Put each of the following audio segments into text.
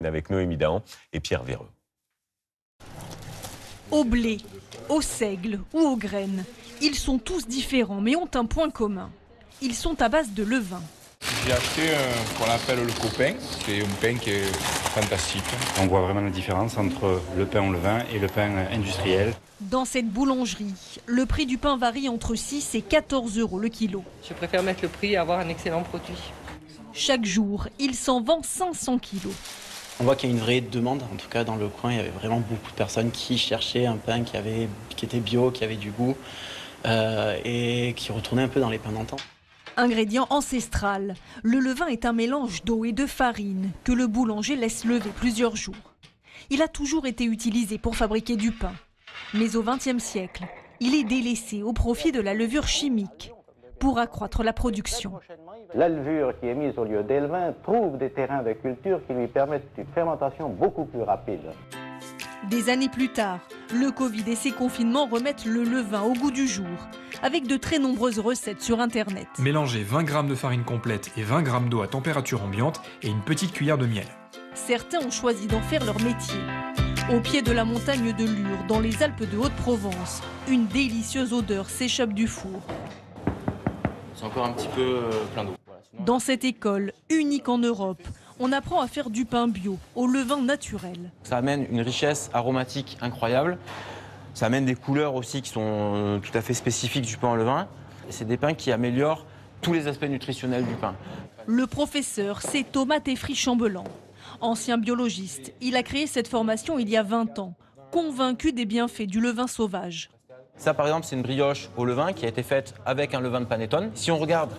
Avec Noémie Dahan et Pierre Véreux. Au blé, au seigle ou aux graines, ils sont tous différents mais ont un point commun. Ils sont à base de levain. J'ai acheté ce qu'on appelle le copain, c'est un pain qui est fantastique. On voit vraiment la différence entre le pain au levain et le pain industriel. Dans cette boulangerie, le prix du pain varie entre 6 et 14 € le kilo. Je préfère mettre le prix et avoir un excellent produit. Chaque jour, il s'en vend 500 kilos. On voit qu'il y a une vraie demande, en tout cas dans le coin, il y avait vraiment beaucoup de personnes qui cherchaient un pain qui était bio, qui avait du goût et qui retournait un peu dans les pains d'antan. Ingrédient ancestral, le levain est un mélange d'eau et de farine que le boulanger laisse lever plusieurs jours. Il a toujours été utilisé pour fabriquer du pain. Mais au XXe siècle, il est délaissé au profit de la levure chimique pour accroître la production. La levure qui est mise au lieu des levains trouve des terrains de culture qui lui permettent une fermentation beaucoup plus rapide. Des années plus tard, le Covid et ses confinements remettent le levain au goût du jour, avec de très nombreuses recettes sur Internet. Mélangez 20 g de farine complète et 20 g d'eau à température ambiante et une petite cuillère de miel. Certains ont choisi d'en faire leur métier. Au pied de la montagne de Lure, dans les Alpes de Haute-Provence, une délicieuse odeur s'échappe du four. C'est encore un petit peu plein d'eau. Dans cette école, unique en Europe, on apprend à faire du pain bio, au levain naturel. Ça amène une richesse aromatique incroyable. Ça amène des couleurs aussi qui sont tout à fait spécifiques du pain au levain. C'est des pains qui améliorent tous les aspects nutritionnels du pain. Le professeur, c'est Thomas Teffry-Chambellan. Ancien biologiste, il a créé cette formation il y a 20 ans, convaincu des bienfaits du levain sauvage. Ça, par exemple, c'est une brioche au levain qui a été faite avec un levain de panettone. Si on regarde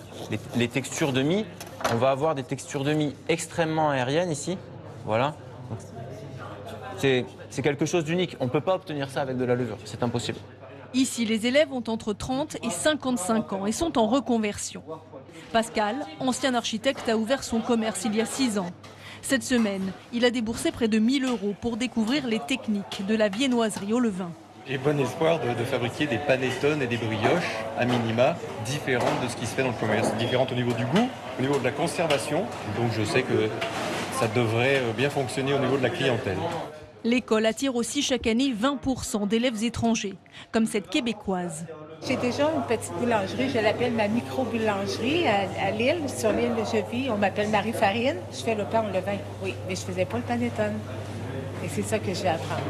les textures de mie, on va avoir des textures de mie extrêmement aériennes ici. Voilà. C'est quelque chose d'unique. On ne peut pas obtenir ça avec de la levure. C'est impossible. Ici, les élèves ont entre 30 et 55 ans et sont en reconversion. Pascal, ancien architecte, a ouvert son commerce il y a 6 ans. Cette semaine, il a déboursé près de 1 000 € pour découvrir les techniques de la viennoiserie au levain. J'ai bon espoir de fabriquer des panettones et des brioches à minima différentes de ce qui se fait dans le commerce. Différentes au niveau du goût, au niveau de la conservation. Donc je sais que ça devrait bien fonctionner au niveau de la clientèle. L'école attire aussi chaque année 20% d'élèves étrangers, comme cette québécoise. J'ai déjà une petite boulangerie, je l'appelle ma micro-boulangerie à Lille, sur l'île de Jevy. On m'appelle Marie Farine. Je fais le pain au levain, oui, mais je ne faisais pas le panettone. Et c'est ça que je vais apprendre.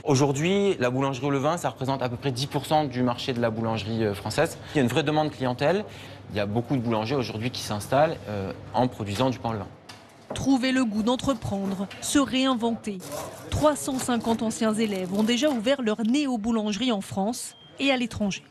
Aujourd'hui, la boulangerie au levain, ça représente à peu près 10% du marché de la boulangerie française. Il y a une vraie demande clientèle. Il y a beaucoup de boulangers aujourd'hui qui s'installent en produisant du pain au levain. Trouver le goût d'entreprendre, se réinventer. 350 anciens élèves ont déjà ouvert leur néo-boulangerie en France et à l'étranger.